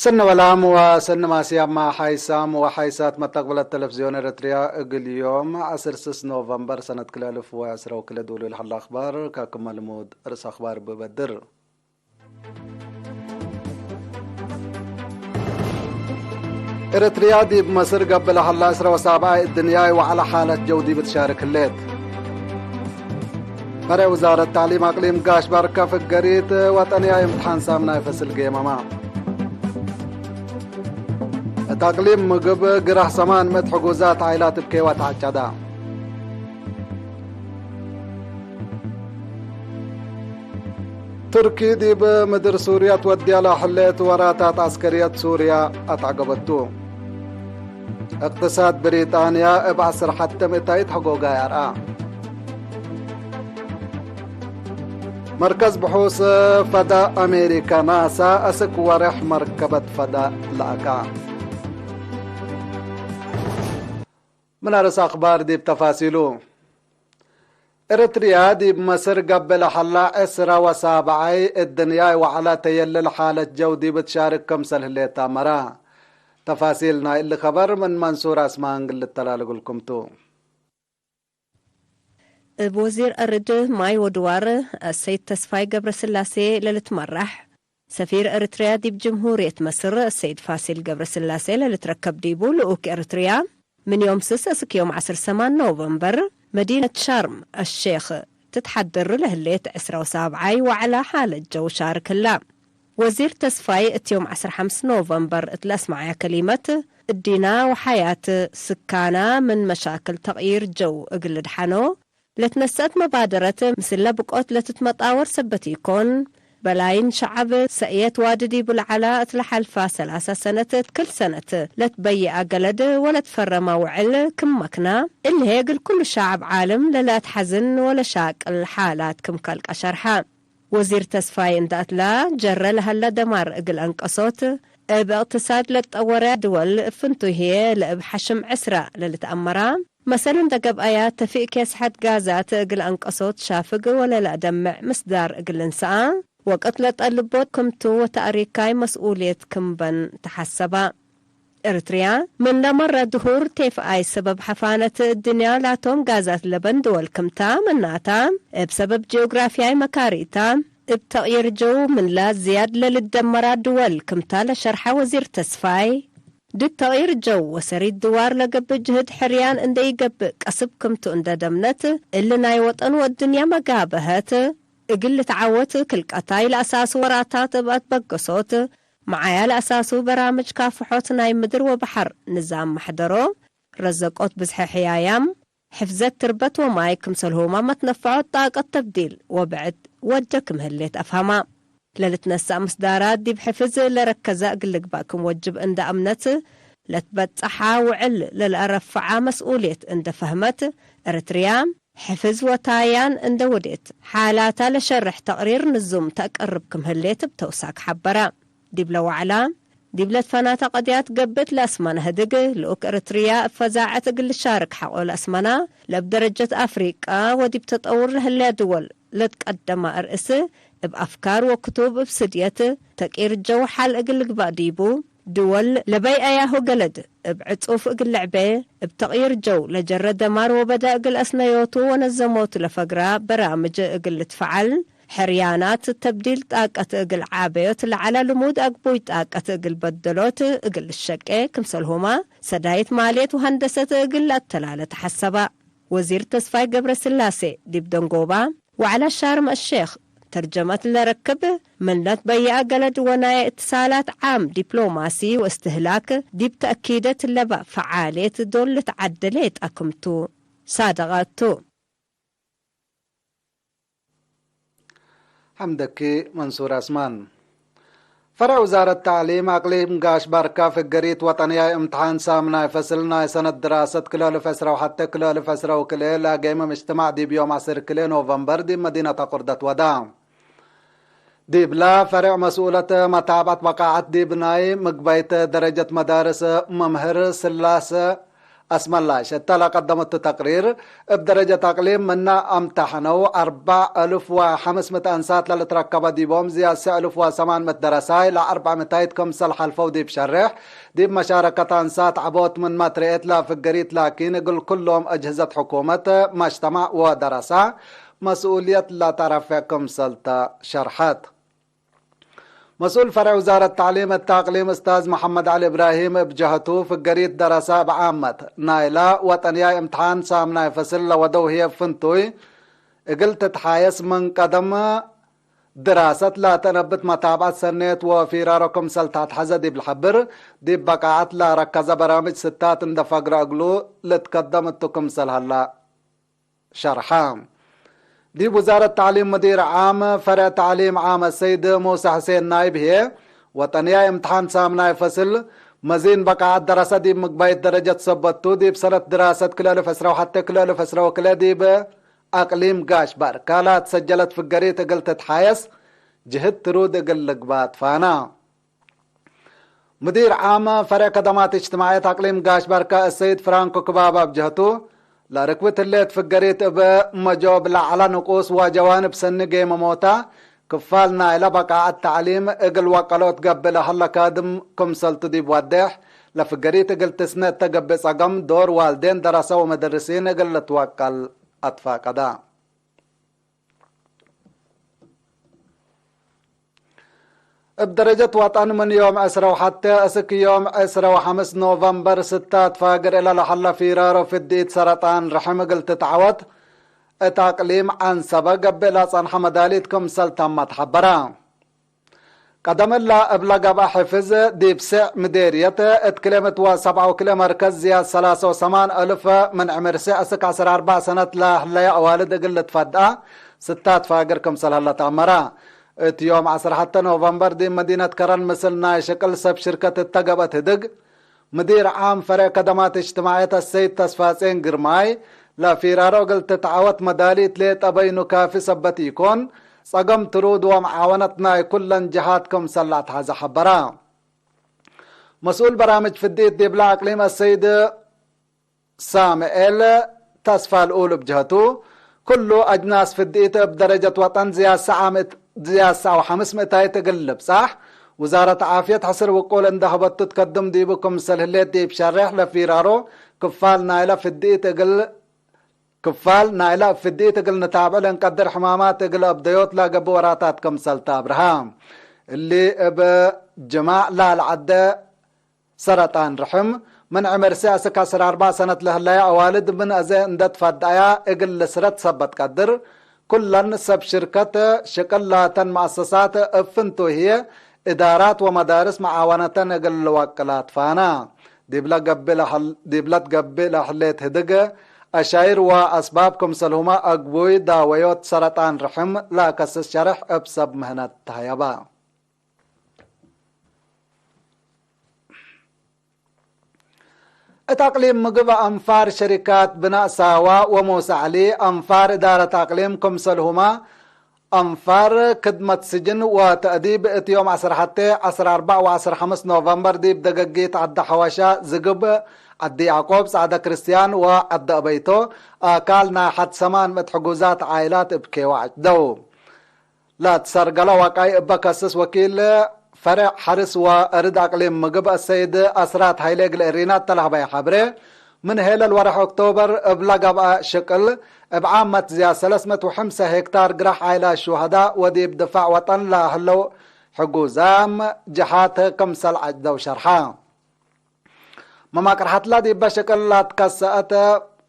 سن ولام وسن ماسيام مع حيسام وحيسات متقبل التلفزيون الريتريا اليوم 10 نوفمبر سنة 2010 وكل دول الحل أخبار كاكم المود رس أخبار ببدر. إريتريا دي بمصر قبل حلا 17 الدنيا وعلى حالة جودي بتشارك الليل. فرع وزارة التعليم أقليم قاش بركة في القريت وطنيا امتحان سامنا يفصل قيمة تقليم مقب قرح سمان مدح جوزات عائلات بكيوات عجدا. تركي دي بمدر سوريا تودي على حليت وراتات عسكرية سوريا اتعقبتو. اقتصاد بريطانيا بعصر حتى متايت حقوقا يرأى. مركز بحوث فضاء أمريكا ناسا أسك ورح مركبة فضاء لاكا. من أرس أخبار دي بتفاصيله. إريتريا دي بمصر قبل حلا 17 الدنيا وعلى تيلل حالة جودي بتشارك كمسل اللي تامرا. تفاصيلنا اللي خبر من منصور أسمان قل التلالق لكمتو. وزير الرد ماي ودوار السيد تسفاي قبر سلاسي للتمرح سفير إريتريا دي بجمهورية مصر السيد فاسل قبر سلاسي للتركب ديبو لأوك إريتريا من يوم 6 يوم 10 نوفمبر مدينة شرم الشيخ تتحضر لهليت 17 وعلى حالة جو شارك الله. وزير تسفاي يوم 15 نوفمبر اتلاسمع كلمة الدينا وحياة سكانة من مشاكل تغيير جو اقلد حانو لتنسات مبادرة مثل بقوت لتتمطاور سبتيكون بلاين شعب سأيت واددي بالعلاء لحلفة 3 سنة كل سنة لتبيع قلد ولا تفرم وعل كم مكنا اللي هيقل كل شعب عالم لا تحزن ولا شاك الحالات كم كالك أشرحا. وزير تسفاي اندات لا جرى لها دمار اقل انقصوت باقتصاد لتطورا دول فنتو هي لابحشم عسرة للتأمرا مثلا دقب آيات تفيق يسحد غازات اقل انقصوت شافق ولا لا دمع مصدار اقل انسان وقتلت اللبوت كمتو وتأريكاي مسؤولية كمبن تحسبا. إريتريا من لمرة دهور تيف آي سبب حفانة الدنيا لاتوم غازات لبن دول كمتا مناتا بسبب جيوغرافياي مكاريتا بتغيير جو من لا زياد للدمرات دول كمتا لشرح وزير تسفاي دي تغيير جو وسريد دوار لقب جهد حريان اندي يقب قصب كمتو اند دمنت اللي ناي وطن والدنيا مقابهات اقل تعوت كل قطاي لأساس وراتات بقت بقصوت معايا لأساسو برامج كافحوت ناي مدر وبحر نظام محضرو رزقوت بزح حيايام حفظت تربت وماي كمسلهوما ما تنفعوا طاقة تبديل وبعد وجهكم هليت أفهما للتنسى مصدارات دي بحفظ لركزا قلق باكم وجب اند أمنت لتبتحا وعل للأرفعا مسؤولية اند فهمت إريتريا حفظ وطايان اند وديت حالاتا لشرح تقرير نزوم تقربكم هليت بتوساك حبرا ديب لو على ديب لتفناتا قديات قبت لأسمان هدق لأوك إريتريا فزاعة قل الشارك حقو الأسمانا لبدرجة أفريقيا وديب تطور لهلا دول لتقدم أرئس بأفكار وكتب بسدية تكير الجو حال أقل قبا ديبو دول لبي أياهو قلد بعطوف أقل لعبه بتغيير جو لجرد دمار وبدأ أقل أسنيوتو ونزموت لفقرة برامج أقل تفعل حريانات تبديل طاقة اقل عابيوت لعلى لمود اقبوي طاقة اقل بدلوت اقل الشقة كمسلهما سدايت ماليت وهندسة اقل التلالة حسبا. وزير تسفاي قبر سلاسي ديب دنقوبا وعلى شارم الشيخ ترجمة لركب من لا تبيع قلد وناي اتصالات عام دبلوماسي واستهلاك ديب تأكيدة اللبا فعالية دول تعدليت أكمتو صادقاتو. حمدك منصور أسمان. فرع وزارة التعليم أقليم قاش بركة في القريت وطنيا امتحان سامنا فصلنا سنة دراسة كلال فسرة وحتى كلال فسرة وكلال قيمة مجتمع دي بيوم 10 نوفمبر دي مدينة قردة وداع دي بلا فرع مسؤولة متابعة وقاعة دي بناي مقبيت درجة مدارس ممهر سلاسة اسم الله شتى قدمت تقرير بدرجة أقليم منا امتحنوا 4500 أنسات للتركب ديبوم زي 1800 درساي ل 400 كمسل حلفو ديب شرح ديب مشاركة أنسات عبوت من ماتريت لا فقريت لكن يقول كلهم أجهزة حكومة مجتمع ودراسة مسؤولية لا تعرف كمسلتا شرحات. مسؤول فرع وزارة التعليم التقليم استاذ محمد علي ابراهيم بجهته في قريت دراسة بعامة نايلا وطنيا امتحان سامنا فصل ودوهي فنتوي قلت تحايس من قدم دراسة لا تنبت متابعة سنة وفيراركم سلطات حزة دي بالحبر دي بقاعات لا ركز برامج ستات اندفاق رأقلو لتقدمتكم سلهلا شرحام. دي وزارة التعليم مدير عام فرع تعليم عام السيد موسى حسين نايب هي وطنيا امتحان سامنا فصل مزين بقاعات دراسة دي مقباية درجة سبتو دي بسنة دراسة كلال فسرة وحتى كلال فسرة وكلا دي بأقليم قاشبار كالات سجلت في القرية قلت تحايس جهد ترود قلقبات فانا. مدير عام فرع خدمات اجتماعية أقليم قاشبار السيد فرانكو كبابا بجهته لا ركبت الليت في القريت بمجوب على نقوص وجوانب سن قيمة موتا كفالنا إلى بقاء التعليم اقل وقلوت قبل هلا كادم كمسل تديب ودح لفي القريت اقل تسنة تقبس اقم دور والدين دراسة ومدرسين اقل توقل أطفاء قدا. بدرجة وطن من يوم 10 وحتى أسك يوم 15 نوفمبر 6 فاقر إلى لحل فيرارو في الديت سرطان رحم قلت تعوت تقليم عن سبق بلا صنح مداليتكم سلطان متحبرا قدم الله أبلغ بحفظ ديبسع مديرية اتكلمت وسبعة وكلا مركز زياد 83,000 من عمر أسك 14 سنة لا والد قلت فدأ 6 فاقر كم سلالة عمرا يوم 10 نوفمبر دي مدينة كرن مثلنا شكل سب شركة التقبت هدق مدير عام فرع خدمات اجتماعية السيد تصفاسين قرماي لا فيرارو قلت تعاوت مداليت ليت أبينو كافي سبت يكون صقم ترود ومعاونتنا كلا جهاتكم سلات هذا حبرا. مسؤول برامج في الديت دي بلا اقليم السيد سامئيل تصفى الأول بجهته كله أجناس في الديت بدرجة وطن زياد ساعة 500 تقلب صح. وزارة عافية حصر وقول اندهبت تتقدم دي بكم سلهلات دي بشرح لفيرارو كفال نايلة في الدي تقل كفال نايلة في الدي تقل نتابع لنقدر حمامات تقل ابديوت لا قبو وراتات كم سلطة ابراهام اللي بجماع لا العدة سرطان رحم من عمر سياسة كسر 4 سنة لهلايا والد من ازي اندت فدايا اقل لسرت سبت قدر كلن سب شركة شكلات مؤسسات افنتو هي إدارات ومدارس معاونة اقل وكلات فانا ديبلا تقبل حليت هدق أشاير وأسبابكم سلهما أقبوي داويوت سرطان رحم لا كسس شرح أبسب مهنة تهيبا. تقليم مقبة أنفار شركات بناء ساوا وموسى علي أنفار إدارة أقليمكم سلهما أنفار خدمة سجن وتأديب يوم 10 حتى 4 و15 نوفمبر دي بدقيت عد حواشا زقب عد يعقوب سعد كريستيان وعد أبيتو قالنا حد سمان متحجوزات عائلات بكي وعد دو لا تسرقلا وقاي بكسس وكيل فرع حرس وأرد أقليم مقب السيد أسرات هايليق الإرينات تلعبي حبري من هيل الورح أكتوبر بلقب شكل بعامة زياد 305 هكتار قرح عائلة الشهداء ودي بدفاع وطن لا هلو حجوزام جهات كمسل عجدة وشرحان مماكر حتلا دي بشكل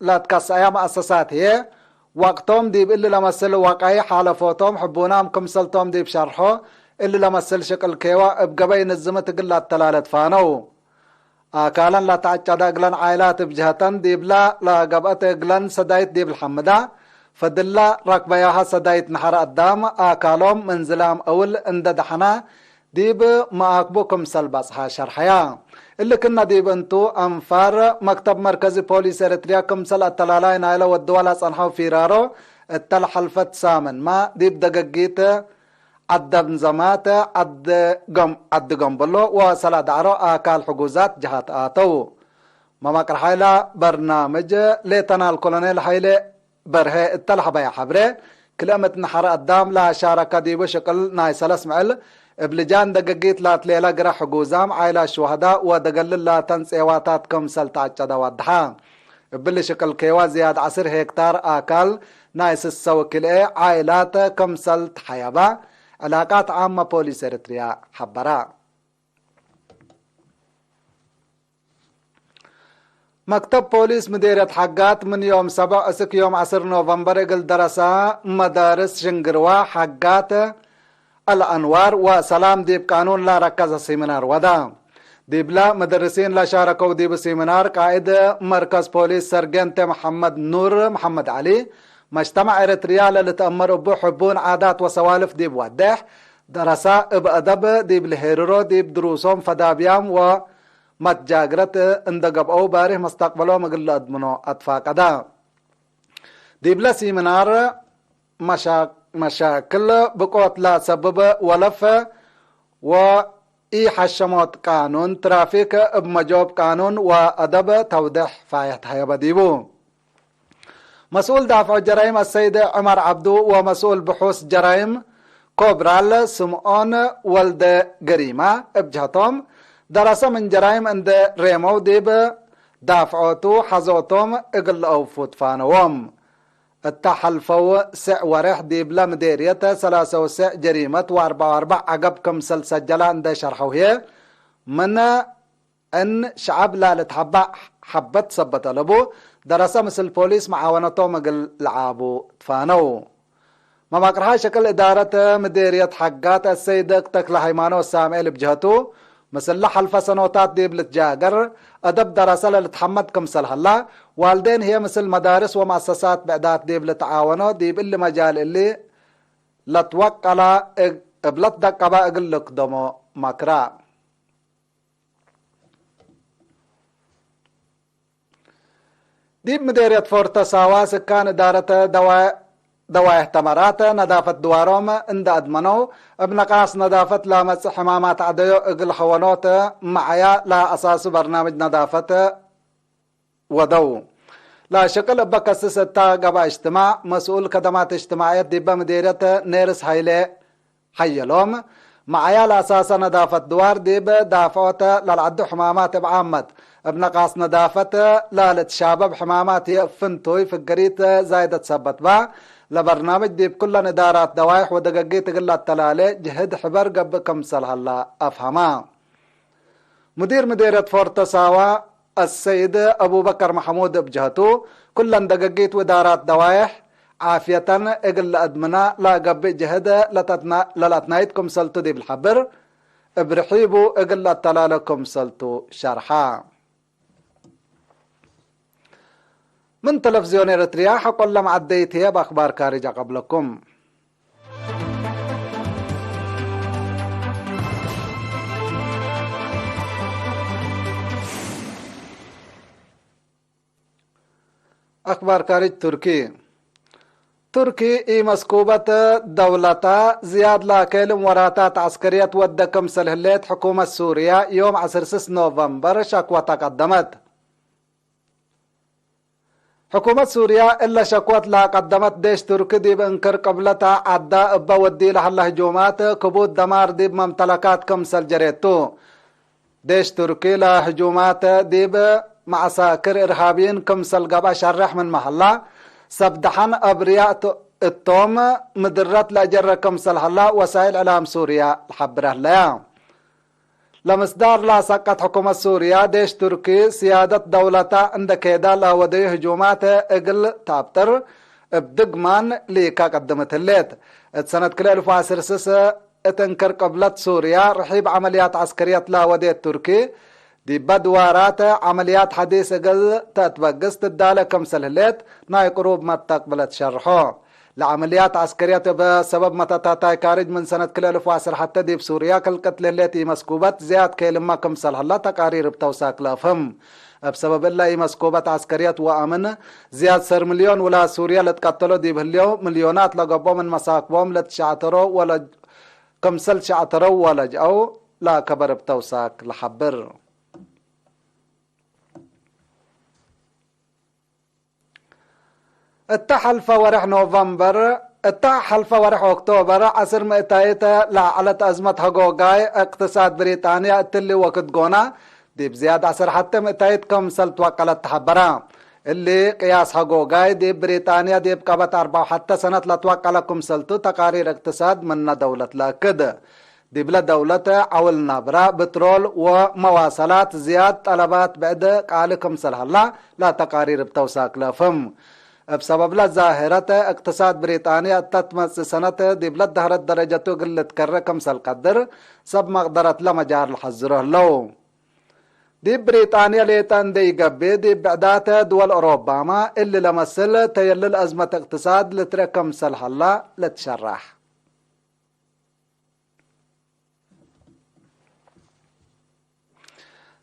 لا تكسأ مؤسسات هي وقتهم دي اللي لمسل واقعي حالة فوتهم حبونام كمسلتهم دي بشرحه اللي لمسل شكل كيوا بقبين الزمت قلات تلالت فانو كالن لا تعجد اقلن عائلات بجهتن ديبلا لا قبأت اقلن سدايت ديب الحمدا فدلا ركبياها سدايت نحر قدام كالوم منزلام اول انددحنا ديب ما اكبوكم سلبسها شرحيا اللي كنا ديب انتو انفار مكتب مركزي بوليس اريتريا كمسل التلالاين عائلة والدولة صنحو فيرارو التلحلفت سامن ما ديب دقاقيت عد بنزمات عد قنبلو وصلا دعرو آكال حجوزات جهات آتو مماكر حيلا برنامج ليتنال كولونيل حيلي برهي التلحبة يا حبري كلمة نحر قدام لا شاركة دي بشكل نايسل اسمعل بلجان دقاقيت لا تليلا قرح قوزام عائلة شهداء ودقلل لا تنس ايواتات كمسل تعجد وادحا بل شكل كيوا زياد 10 هكتار آكال نايس السوكل عائلات كمسل تحيبا علاقات عامة بوليس اريتريا حبرا. مكتب بوليس مديرية حقات من يوم 7 اسك يوم 10 نوفمبر اقل درسا مدارس شنقروا حقات الأنوار وسلام ديب قانون لا ركز سيمينار ودا ديب لا مدرسين لا شاركوا ديب سيمينار قائد مركز بوليس سرجنت محمد نور محمد علي مجتمع اريتريا لتأمر ابو حبون عادات وسوالف ديب ودح درسا بأدب ديب الهيرو ديب دروسهم فدابيام و متجاگرت اندقب او باره مستقبلو مقل ادمنو اتفاقدا ديبلا سيمينار مشاكل بقوت لا سبب ولف و اي حشموت قانون ترافيك بمجوب قانون وادب توضح فايت هيبا ديبو مسؤول دافع جرائم السيد عمر عبدو ومسؤول بحوث جرائم كوبرال سمعون ولد قريمة ابجهتهم درس من جرائم عند ريمو ديب دافعوتو حزوتهم اقل او فوتفانوهم التحلفو سع ورح ديب لمديرية 3 جريمة و44 عقب كمسل سجلة عند شرحوه من ان شعب لا لتحبع حبت سبت لبو درس مثل بوليس معاونتو مقل لعابو تفانو ما مقرها شكل ادارة مديرية حقات السيد تكل هيمانو السامعي بجهتو مثل حلف سنوتات ديب لتجاقر أدب دراسة لتحمد كمسل هلا والدين هي مثل مدارس ومؤسسات بعدات ديب لتعاونو ديب اللي مجال اللي لتوقع بلت دقبا اقل لقدمو مكرا ديب مديرية فورتا ساوا سكان إدارة دواء احتمارات نظافة دوارهم عند أدمنو بنقاس نظافة لامس حمامات عديو اقل حوانوت معايا لا أساس برنامج نظافة ودو لا شكل بكسس قبا اجتماع مسؤول خدمات اجتماعية ديبا مديرية نيرس هايلي حيلوم معايا لا أساس نظافة دوار ديب دافعوت للعدو حمامات بعامت بنقاس نظافة لا لتشابب حمامات فنتوي في القريت زايدة سبت با لبرنامج ديب كل ندارات دوايح ودقاقيت قلة تلالي جهد حبر قب كمسل هلا أفهما مدير مديرية فورتا ساوا السيد أبو بكر محمود بجهتو كل دقاقيت ودارات دوايح عافية اقل أدمنا لا قب جهد للاتنايت كمسلتو ديب الحبر برحيبو اقل التلالي كمسلتو شرحا من تلفزيون اريتريا حقول لما عديت هي بأخبار خارجة قبلكم أخبار خارج تركي اي مسكوبة دولتا زياد لاكيل مراتات عسكرية ودكم سلهليت حكومة سوريا يوم 10 نوفمبر شكوى تقدمت حكومة سوريا إلا شكوت لا قدمت ديش تركي ديب انكر قبلتا عدا ابا ودي لها هجومات كبوت دمار ديب ممتلكات كمسل جريتو ديش تركي لا هجومات ديب مع ساكر إرهابيين كمسل قبا شرح من محلا سبدحن أبرياء التوم مدرت لأجر كمسل هلا وسائل إعلام سوريا الحبره لها لمصدار لا سقط حكومة سوريا ديش تركي سيادة دولتا عند كيدا لا ودي هجومات اقل تابتر بدقمان ليكا قدمت الليت سنة كل 2016 اتنكر قبلت سوريا رحيب عمليات عسكرية لا ودي التركي دي بدوارات عمليات حديث اقل تتبقس تدالة كمسل الليت ناي قروب ما تقبلت شرحه لعمليات عسكرية بسبب متاتاي كارج من سنة كل 2010 حتى دي بسوريا كل قتل التي مسكوبات زياد كلمة كمسل هلا تقارير بتوساك لافهم بسبب الله مسكوبات عسكرية وامن زياد سر مليون ولا سوريا لتقتلوا دي بهليو مليونات لقبوا من مساكبهم لتشعتروا ولا كمسل شعتروا ولا جاو لا كبر بتوساك لحبر التحلف ورح نوفمبر التحلف ورح أكتوبر عصر مئتايتا لعلت أزمة هجوغاي اقتصاد بريطانيا التلي وقت قونا دي بزياد عصر حتى مئتايت كم سلت وقلت تحبرا اللي قياس هجوغاي دي بريطانيا دي بقبت 4 حتى سنة لتوقلكم سلتو تقارير اقتصاد من دولة لا كده دي بلا دولة عولنا برا بترول ومواصلات زياد طلبات بعد قالكم سلهلا لا تقارير بتوساك لفم بسبب لا ظاهرة اقتصاد بريطانيا تتمس سنة دي بلا دهرت درجته قلت كركم سل قدر سب مقدرت لمجار الحزره لو دي بريطانيا ليتان دي قبي دي بعدات دول أوروبا ما اللي لمسل تيلل أزمة اقتصاد لتركم سلهلا لتشرح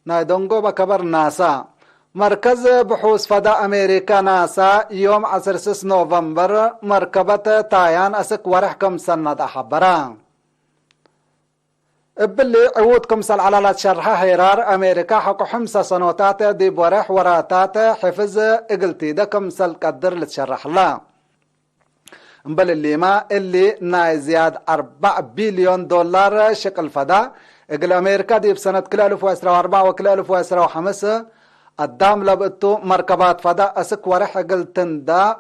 نايدونغو بكبر ناسا مركز بحوث فضاء أمريكا ناسا يوم 6 نوفمبر مركبة تايان أسك ورحكم سند أحبران باللي عودكم سل على لا تشرحها هيرار أمريكا حقو 5 سنوات دي بورح وراتات حفظ اقلتي دكم سل قدر لتشرح لا بل اللي ما اللي ناي زياد 4 بليون دولار شكل فضاء اقل أمريكا دي بسنة كل 2004 وكل 2005 قدام لبقتو مركبات فضاء أسك ورح اقل تندا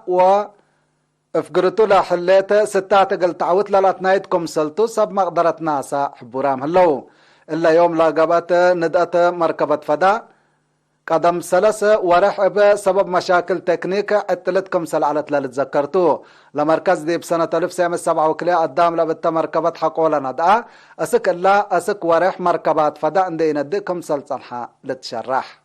افقرتو لحليت 6 اقل تعوت للاتنايتكم سلتو سب مقدرة ناسا حبورام هلو إلا يوم لاقبت ندأت مركبة فضاء قدم سلس ورح بسبب مشاكل تكنيك اتلتكم سل على تلال تذكرتو لمركز دي بسنة 1907 وكلي قدام لبت مركبة حقولا ندأ أسك الله أسك ورح مركبات فضاء اندي ندكم سل صنحة لتشرح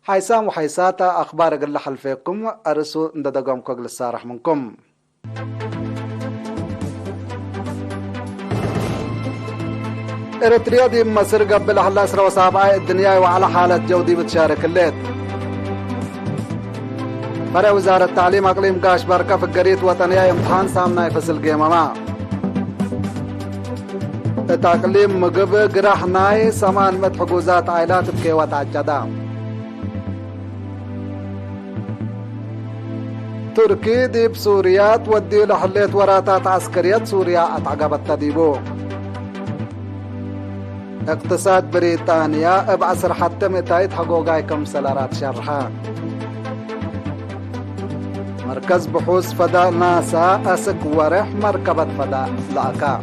حيسام وحيساتا أخبار قل حلفيكم أرسو نددقوم كوغل السارح منكم إريتريا دي مصر قبل حلا أسرى وصابعي الدنيا وعلى حالة جودي بتشارك الليل فرع وزارة التعليم أقليم قاش باركة في القريت وطنية امتحان سامنا يفصل قيمة تقليم مقب قراح ناي سمان متحقوزات عائلات بكيوات عجدام تركي دي بسوريا تودي لحليت وراتات عسكريات سوريا اتعقبت تديبو اقتصاد بريطانيا بعصر حتى متايت حقوقاي كم سلارات شرحا مركز بحوث فضاء ناسا اسك ورح مركبة فضاء لاكا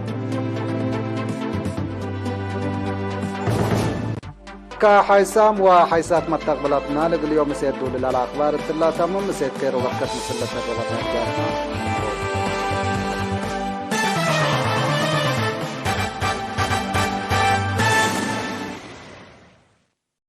كحيسام وحيسات متقبلاتنا لقل يوم سيدو للأخبار الثلاثة من مسيد كيرو وقت مسلة الربط